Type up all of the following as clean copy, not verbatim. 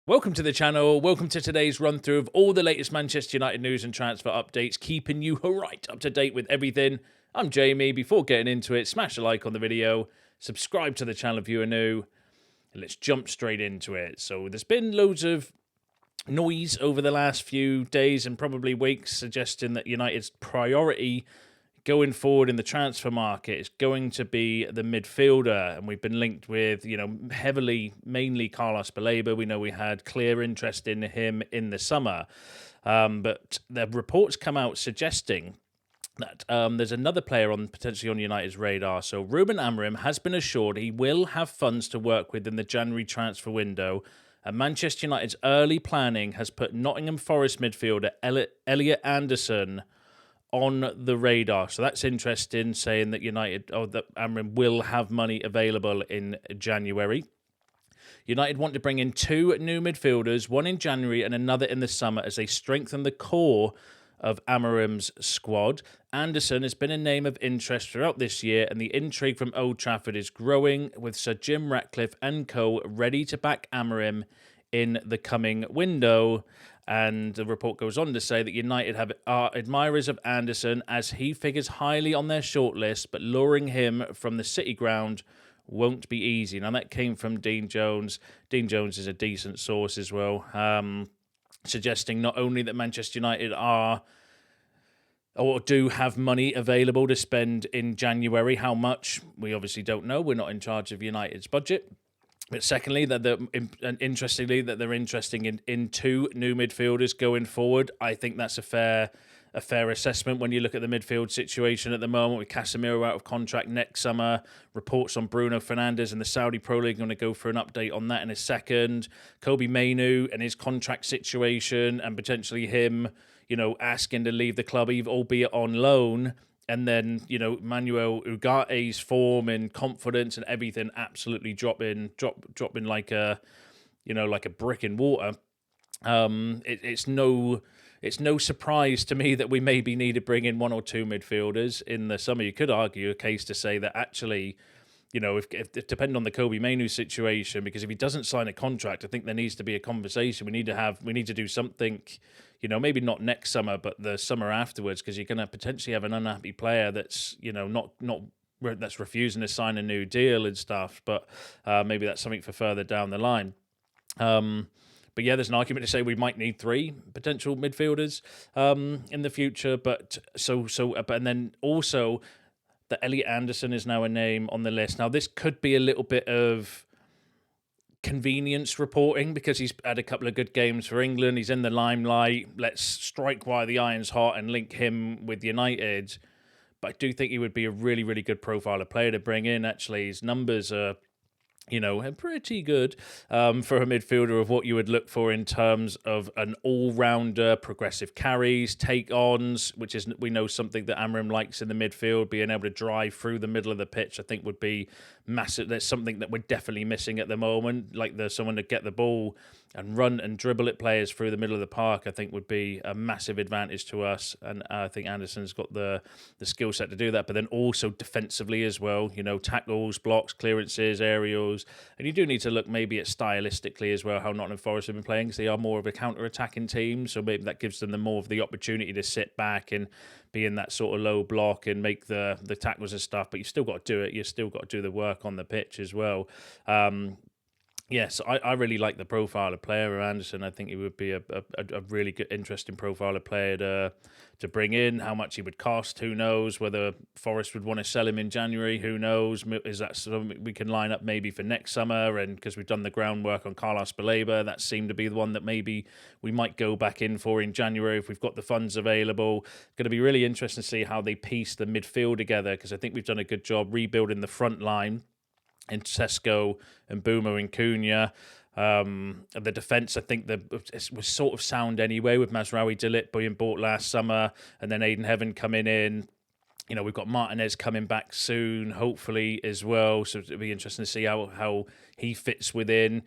Welcome to the channel. Welcome to today's run through of all the latest Manchester United news and transfer updates, keeping you right up to date with everything. I'm Jamie. Before getting into it, smash a like on the video, subscribe to the channel if you are new, and let's jump straight into it. So there's been loads of noise over the last few days and probably weeks suggesting that United's priority going forward in the transfer market is going to be the midfielder, and we've been linked with, heavily, mainly Carlos Baleba. We know we had clear interest in him in the summer, but the reports come out suggesting that there's another player potentially on United's radar. So Ruben Amorim has been assured he will have funds to work with in the January transfer window, and Manchester United's early planning has put Nottingham Forest midfielder Elliot Anderson on the radar. So that's interesting, saying that that Amorim will have money available in January. United want to bring in two new midfielders, one in January and another in the summer, as they strengthen the core of Amorim's squad. Anderson has been a name of interest throughout this year, and the intrigue from Old Trafford is growing, with Sir Jim Ratcliffe and co ready to back Amorim in the coming window. And the report goes on to say that United are admirers of Anderson, as he figures highly on their shortlist, but luring him from the City ground won't be easy. Now, that came from Dean Jones. Dean Jones is a decent source as well, suggesting not only that Manchester United do have money available to spend in January. How much, we obviously don't know. We're not in charge of United's budget. But secondly, interestingly, that they're interesting in two new midfielders going forward. I think that's a fair assessment when you look at the midfield situation at the moment, with Casemiro out of contract next summer. Reports on Bruno Fernandes and the Saudi Pro League. I'm going to go for an update on that in a second. Kobbie Mainoo and his contract situation, and potentially him, asking to leave the club, albeit on loan. And then, Manuel Ugarte's form and confidence and everything absolutely dropping like a brick in water. It's no surprise to me that we maybe need to bring in one or two midfielders in the summer. You could argue a case to say that actually, if depending on the Kobbie Mainoo situation, because if he doesn't sign a contract, I think there needs to be a conversation. We need to do something, maybe not next summer, but the summer afterwards, because you're going to potentially have an unhappy player that's, that's refusing to sign a new deal and stuff. But maybe that's something for further down the line. But yeah, there's an argument to say we might need three potential midfielders in the future. But and then also that Elliot Anderson is now a name on the list. Now, this could be a little bit of convenience reporting, because he's had a couple of good games for England. He's in the limelight. Let's strike while the iron's hot and link him with United. But I do think he would be a really, really good profile of player to bring in. Actually, his numbers are, pretty good for a midfielder of what you would look for in terms of an all-rounder, progressive carries, take-ons, which is, we know, something that Amorim likes in the midfield. Being able to drive through the middle of the pitch, I think, would be massive. That's something that we're definitely missing at the moment. Like, there's someone to get the ball and run and dribble at players through the middle of the park, I think would be a massive advantage to us. And I think Anderson's got the skill set to do that. But then also defensively as well, tackles, blocks, clearances, aerials. And you do need to look maybe at stylistically as well, how Nottingham Forest have been playing, because they are more of a counter-attacking team. So maybe that gives them more of the opportunity to sit back and be in that sort of low block and make the tackles and stuff. But you've still got to do it. You've still got to do the work on the pitch as well. Yes, I really like the profile of player Anderson. I think he would be a really good, interesting profile of player to bring in. How much he would cost, who knows? Whether Forest would want to sell him in January, who knows? Is that something we can line up maybe for next summer? And because we've done the groundwork on Carlos Baleba, that seemed to be the one that maybe we might go back in for in January if we've got the funds available. Going to be really interesting to see how they piece the midfield together, because I think we've done a good job rebuilding the front line in Sesko and Boomer and Cunha. The defence, I think, was sort of sound anyway, with Mazraoui Dilit being bought last summer, and then Aiden Heaven coming in. We've got Martinez coming back soon, hopefully, as well. So it'll be interesting to see how he fits within.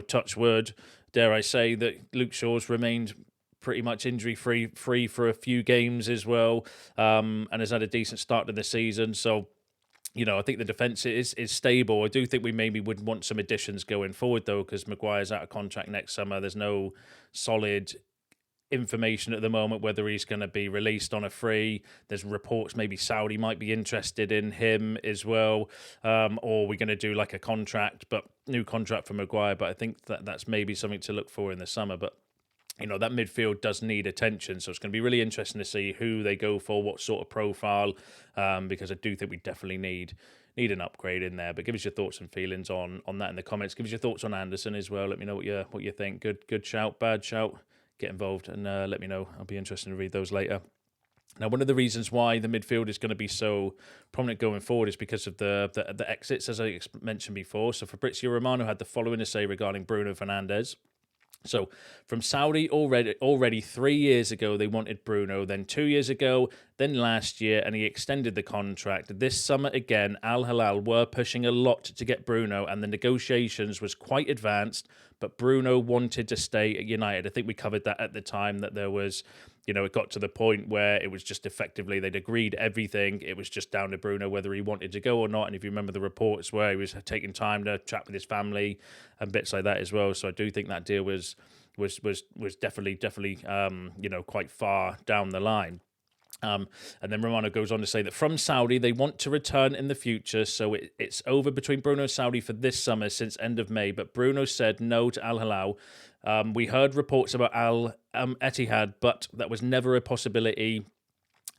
Touch wood, dare I say that Luke Shaw's remained pretty much injury-free for a few games as well, and has had a decent start to the season. So I think the defence is stable. I do think we maybe would want some additions going forward, though, because Maguire's out of contract next summer. There's no solid information at the moment whether he's going to be released on a free. There's reports maybe Saudi might be interested in him as well, or we're going to do like a new contract for Maguire. But I think that's maybe something to look for in the summer. But that midfield does need attention, so it's going to be really interesting to see who they go for, what sort of profile, because I do think we definitely need an upgrade in there. But give us your thoughts and feelings on that in the comments. Give us your thoughts on Anderson as well. Let me know what you think. Good shout, bad shout. Get involved and let me know. I'll be interested to read those later. Now, one of the reasons why the midfield is going to be so prominent going forward is because of the exits, as I mentioned before. So Fabrizio Romano had the following to say regarding Bruno Fernandes. So from Saudi already 3 years ago, they wanted Bruno, then 2 years ago, then last year, and he extended the contract. This summer again, Al Hilal were pushing a lot to get Bruno, and the negotiations was quite advanced, but Bruno wanted to stay at United. I think we covered that at the time, that there was, it got to the point where it was just effectively they'd agreed everything. It was just down to Bruno whether he wanted to go or not. And if you remember the reports where he was taking time to chat with his family and bits like that as well. So I do think that deal was definitely quite far down the line. And then Romano goes on to say that from Saudi, they want to return in the future. So it's over between Bruno and Saudi for this summer since end of May. But Bruno said no to Al Hilal. We heard reports about Al Etihad, but that was never a possibility.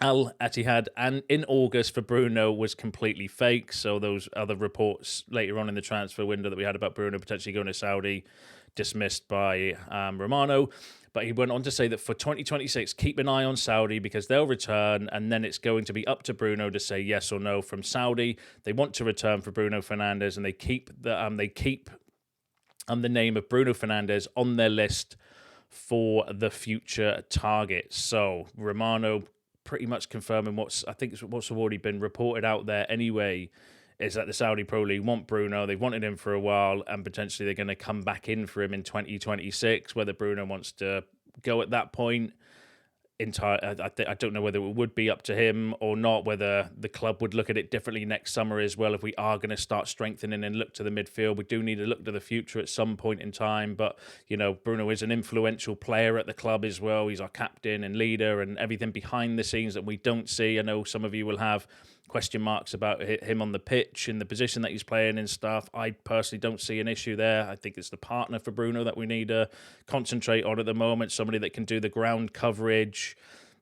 Al Etihad and in August for Bruno was completely fake. So those other reports later on in the transfer window that we had about Bruno potentially going to Saudi, dismissed by Romano. But he went on to say that for 2026, keep an eye on Saudi because they'll return, and then it's going to be up to Bruno to say yes or no. From Saudi, they want to return for Bruno Fernandes, and they keep the name of Bruno Fernandes on their list for the future targets. So Romano pretty much confirming what's already been reported out there anyway, is that the Saudi Pro League want Bruno. They've wanted him for a while, and potentially they're going to come back in for him in 2026. Whether Bruno wants to go at that point, I don't know whether it would be up to him or not, whether the club would look at it differently next summer as well. If we are going to start strengthening and look to the midfield, we do need to look to the future at some point in time. But, Bruno is an influential player at the club as well. He's our captain and leader and everything behind the scenes that we don't see. I know some of you will have question marks about him on the pitch in the position that he's playing and stuff. I personally don't see an issue there. I think it's the partner for Bruno that we need to concentrate on at the moment, somebody that can do the ground coverage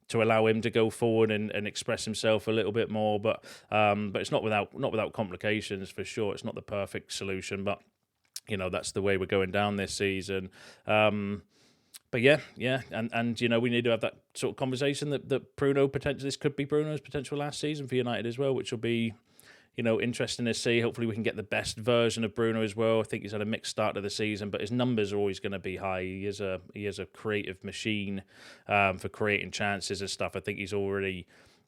to allow him to go forward and express himself a little bit more. But it's not without complications for sure. It's not the perfect solution, but that's the way we're going down this season. But yeah, and we need to have that sort of conversation that Bruno potentially, this could be Bruno's potential last season for United as well, which will be, interesting to see. Hopefully we can get the best version of Bruno as well. I think he's had a mixed start to the season, but his numbers are always going to be high. He is a creative machine for creating chances and stuff. I think he's already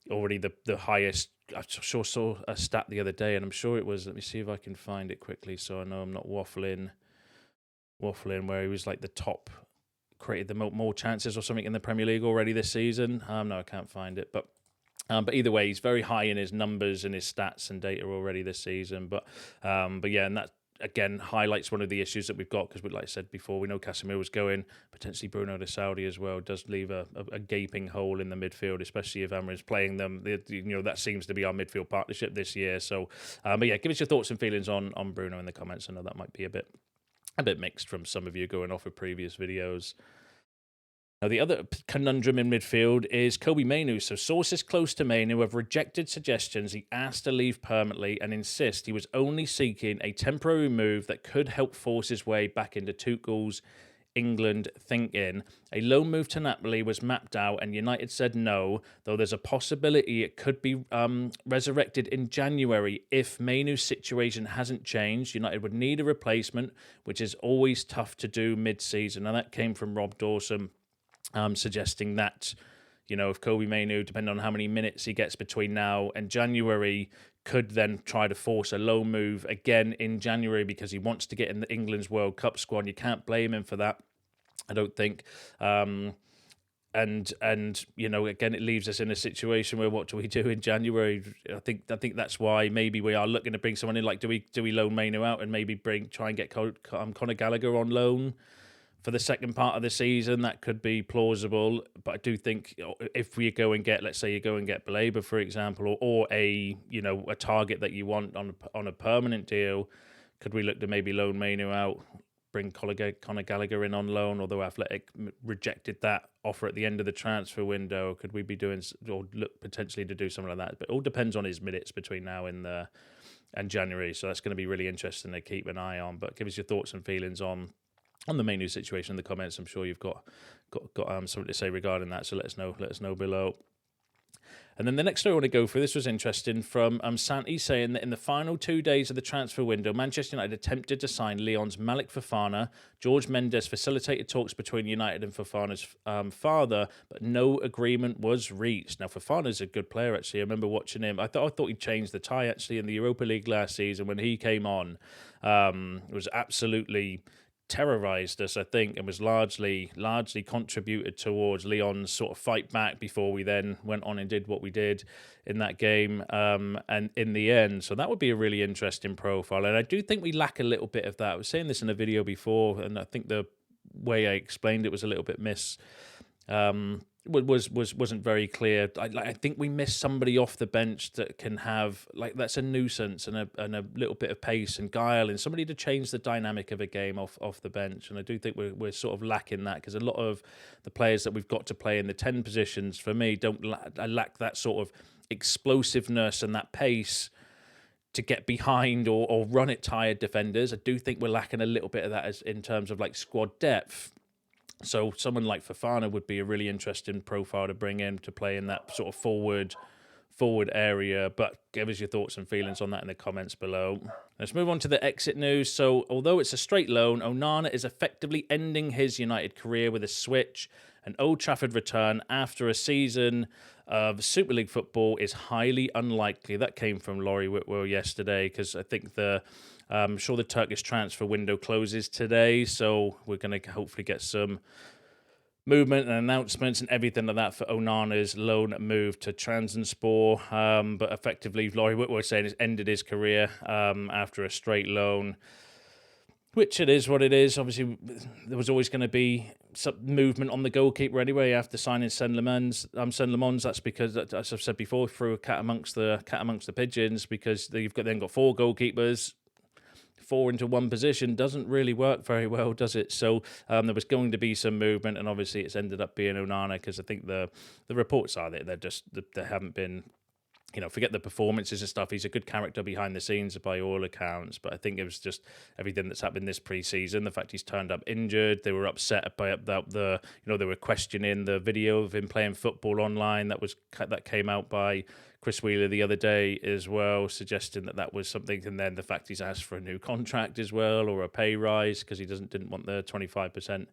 the highest. I sure saw a stat the other day, and I'm sure it was. Let me see if I can find it quickly, so I know I'm not waffling. Where he was like the top. Created the more chances or something in the Premier League already this season. No, I can't find it, but either way, he's very high in his numbers and his stats and data already this season. But yeah, and that again highlights one of the issues that we've got because, like I said before, we know Casemiro was going, potentially Bruno to Saudi as well. Does leave a gaping hole in the midfield, especially if Amorim's playing them. That seems to be our midfield partnership this year. So, but yeah, give us your thoughts and feelings on Bruno in the comments. I know that might be a bit mixed from some of you going off of previous videos. Now, the other conundrum in midfield is Kobbie Mainoo. So sources close to Mainoo have rejected suggestions he asked to leave permanently and insist he was only seeking a temporary move that could help force his way back into Tuchel's England thinking. A loan move to Napoli was mapped out and United said no, though there's a possibility it could be resurrected in January if Mainoo's situation hasn't changed. United would need a replacement, which is always tough to do mid-season. And that came from Rob Dawson, suggesting that, if Kobbie Mainoo, depending on how many minutes he gets between now and January, could then try to force a loan move again in January because he wants to get in England's World Cup squad. You can't blame him for that, I don't think. and again, it leaves us in a situation where what do we do in January? I think that's why maybe we are looking to bring someone in. Like, do we loan Mainoo out and maybe try and get Conor Gallagher on loan for the second part of the season? That could be plausible, but I do think if we go and get, let's say, you go and get Baleba, for example, or a target that you want on a permanent deal, could we look to maybe loan Mainoo out, bring Conor Gallagher in on loan, although Athletic rejected that offer at the end of the transfer window? Could we be doing, or look potentially to do something like that? But it all depends on his minutes between now and January, so that's going to be really interesting to keep an eye on. But give us your thoughts and feelings on the Mainoo situation in the comments. I'm sure you've got something to say regarding that, so let us know below. And then the next story I want to go through, this was interesting, from Santi, saying that in the final 2 days of the transfer window, Manchester United attempted to sign Lyon's Malick Fofana. George Mendes facilitated talks between United and Fofana's father, but no agreement was reached. Now, Fofana's a good player, actually. I remember watching him. I thought he changed the tie, actually, in the Europa League last season when he came on. It was absolutely terrorised us, I think, and was largely contributed towards Lyon's sort of fight back before we then went on and did what we did in that game, and in the end. So that would be a really interesting profile, and I do think we lack a little bit of that. I was saying this in a video before, and I think the way I explained it was a little bit wasn't very clear. I think we missed somebody off the bench that can have, like, that's a nuisance and a little bit of pace and guile, and somebody to change the dynamic of a game off the bench. And I do think we're sort of lacking that, because a lot of the players that we've got to play in the 10 positions, for me, I lack that sort of explosiveness and that pace to get behind or run at tired defenders. I do think we're lacking a little bit of that in terms of like squad depth. So someone like Fofana would be a really interesting profile to bring in to play in that sort of forward area. But give us your thoughts and feelings on that in the comments below. Let's move on to the exit news. So although it's a straight loan, Onana is effectively ending his United career with a switch. An Old Trafford return after a season of Super League football is highly unlikely. That came from Laurie Whitwell yesterday, because I think I'm sure the Turkish transfer window closes today, so we're going to hopefully get some movement and announcements and everything like that for Onana's loan move to Trabzonspor. But effectively, Laurie Whitwell was saying he's ended his career after a straight loan, which it is what it is. Obviously, there was always going to be some movement on the goalkeeper anyway after signing Sen Lemons. That's because, as I've said before, threw a cat amongst the pigeons, because you've then got 4 goalkeepers. 4 into one position doesn't really work very well, does it? So there was going to be some movement, and obviously it's ended up being Onana, because I think the reports are that there haven't been, forget the performances and stuff. He's a good character behind the scenes by all accounts, but I think it was just everything that's happened this pre-season. The fact he's turned up injured, they were upset by they were questioning the video of him playing football online that came out by Chris Wheeler the other day as well, suggesting that was something. And then the fact he's asked for a new contract as well, or a pay rise, because he didn't want the 25%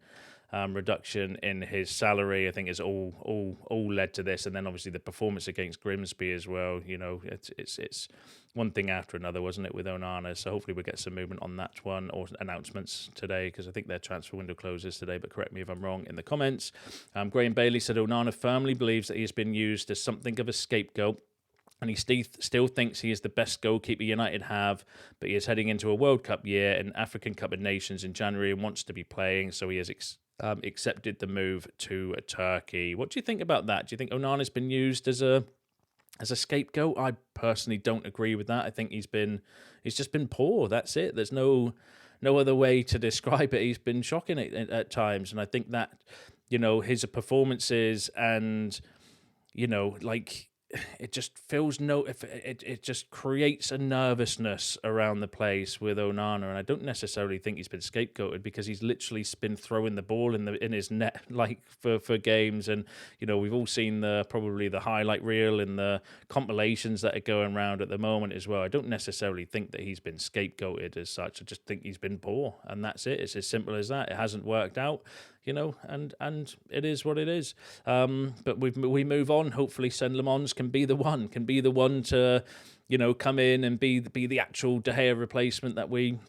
reduction in his salary, I think is all led to this. And then obviously the performance against Grimsby as well. It's one thing after another, wasn't it, with Onana? So hopefully we'll get some movement on that one, or announcements today, because I think their transfer window closes today, but correct me if I'm wrong in the comments. Graham Bailey said Onana firmly believes that he has been used as something of a scapegoat, and he still thinks he is the best goalkeeper United have, but he is heading into a World Cup year and African Cup of Nations in January and wants to be playing, so he has accepted the move to Turkey. What do you think about that? Do you think Onana's been used as a scapegoat? I personally don't agree with that. I think he's just been poor. That's it. There's no other way to describe it. He's been shocking at times, and I think that his performances and it just it just creates a nervousness around the place with Onana, and I don't necessarily think he's been scapegoated, because he's literally been throwing the ball in his net for games, and we've all seen probably the highlight reel and the compilations that are going around at the moment as well. I don't necessarily think that he's been scapegoated as such. I just think he's been poor, and that's it. It's as simple as that. It hasn't worked out. And it is what it is. But we move on. Hopefully, Sen Lemons can be the one to, come in and be the actual De Gea replacement that we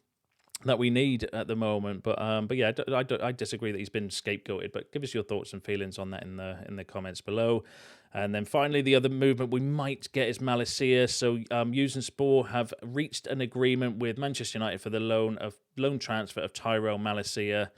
that we need at the moment. But yeah, I disagree that he's been scapegoated. But give us your thoughts and feelings on that in the comments below. And then finally, the other movement we might get is Malacia. So News Sport have reached an agreement with Manchester United for the loan transfer of Tyrell Malacia.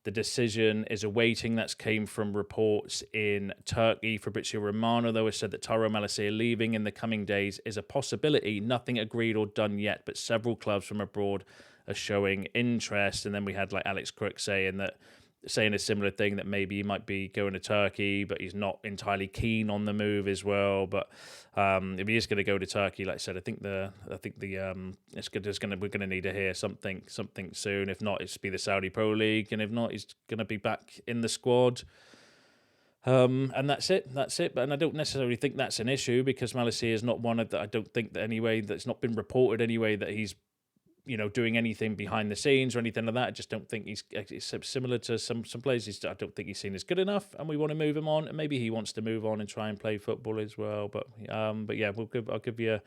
The decision is awaiting. That came from reports in Turkey. Fabrizio Romano, though, has said that Tyrell Malacia leaving in the coming days is a possibility. Nothing agreed or done yet, but several clubs from abroad are showing interest. And then we had like Alex Crook saying a similar thing, that maybe he might be going to Turkey, but he's not entirely keen on the move as well. But if he is going to go to Turkey, like I said, I think we're going to need to hear something soon. If not, it's be the Saudi Pro League, and if not, he's going to be back in the squad. And that's it. But I don't necessarily think that's an issue, because Malacia is not one of that. I don't think that anyway, that's not been reported anyway, that he's doing anything behind the scenes or anything like that. I just don't think he's similar to some players. I don't think he's seen as good enough, and we want to move him on. And maybe he wants to move on and try and play football as well. But yeah, I'll give you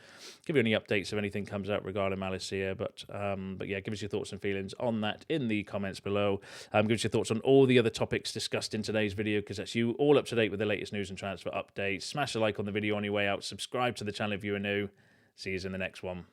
any updates if anything comes out regarding Malacia. But yeah, give us your thoughts and feelings on that in the comments below. Give us your thoughts on all the other topics discussed in today's video, because that's you all up to date with the latest news and transfer updates. Smash a like on the video on your way out. Subscribe to the channel if you are new. See you in the next one.